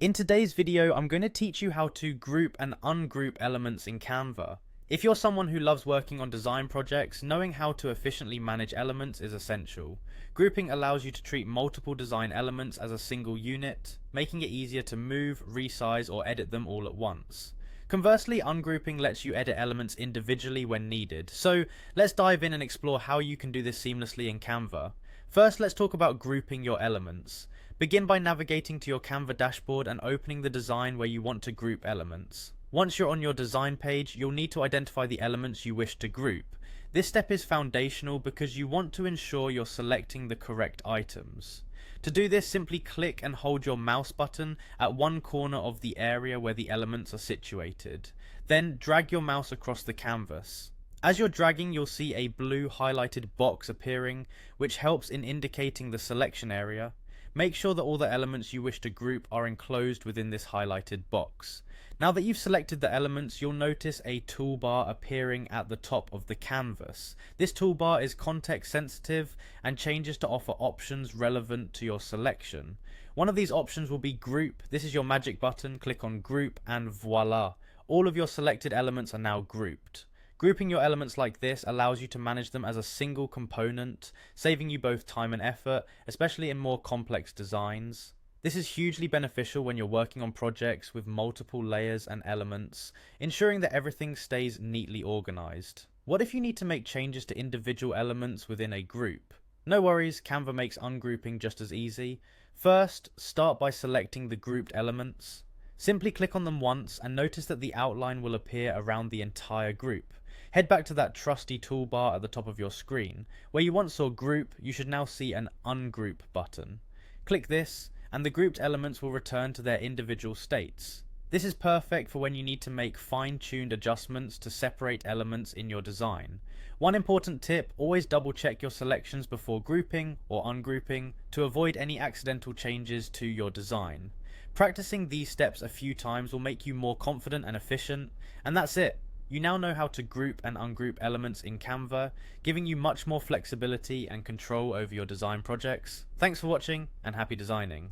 In today's video, I'm going to teach you how to group and ungroup elements in Canva. If you're someone who loves working on design projects, knowing how to efficiently manage elements is essential. Grouping allows you to treat multiple design elements as a single unit, making it easier to move, resize, or edit them all at once. Conversely, ungrouping lets you edit elements individually when needed. So let's dive in and explore how you can do this seamlessly in Canva. First, let's talk about grouping your elements. Begin by navigating to your Canva dashboard and opening the design where you want to group elements. Once you're on your design page, you'll need to identify the elements you wish to group. This step is foundational because you want to ensure you're selecting the correct items. To do this, simply click and hold your mouse button at one corner of the area where the elements are situated. Then drag your mouse across the canvas. As you're dragging, you'll see a blue highlighted box appearing, which helps in indicating the selection area. Make sure that all the elements you wish to group are enclosed within this highlighted box. Now that you've selected the elements, you'll notice a toolbar appearing at the top of the canvas. This toolbar is context sensitive and changes to offer options relevant to your selection. One of these options will be group. This is your magic button. Click on group and voila. All of your selected elements are now grouped. Grouping your elements like this allows you to manage them as a single component, saving you both time and effort, especially in more complex designs. This is hugely beneficial when you're working on projects with multiple layers and elements, ensuring that everything stays neatly organized. What if you need to make changes to individual elements within a group? No worries, Canva makes ungrouping just as easy. First, start by selecting the grouped elements. Simply click on them once and notice that the outline will appear around the entire group. Head back to that trusty toolbar at the top of your screen. Where you once saw group, you should now see an ungroup button. Click this, and the grouped elements will return to their individual states. This is perfect for when you need to make fine-tuned adjustments to separate elements in your design. One important tip, always double check your selections before grouping or ungrouping to avoid any accidental changes to your design. Practicing these steps a few times will make you more confident and efficient, and that's it. You now know how to group and ungroup elements in Canva, giving you much more flexibility and control over your design projects. Thanks for watching and happy designing.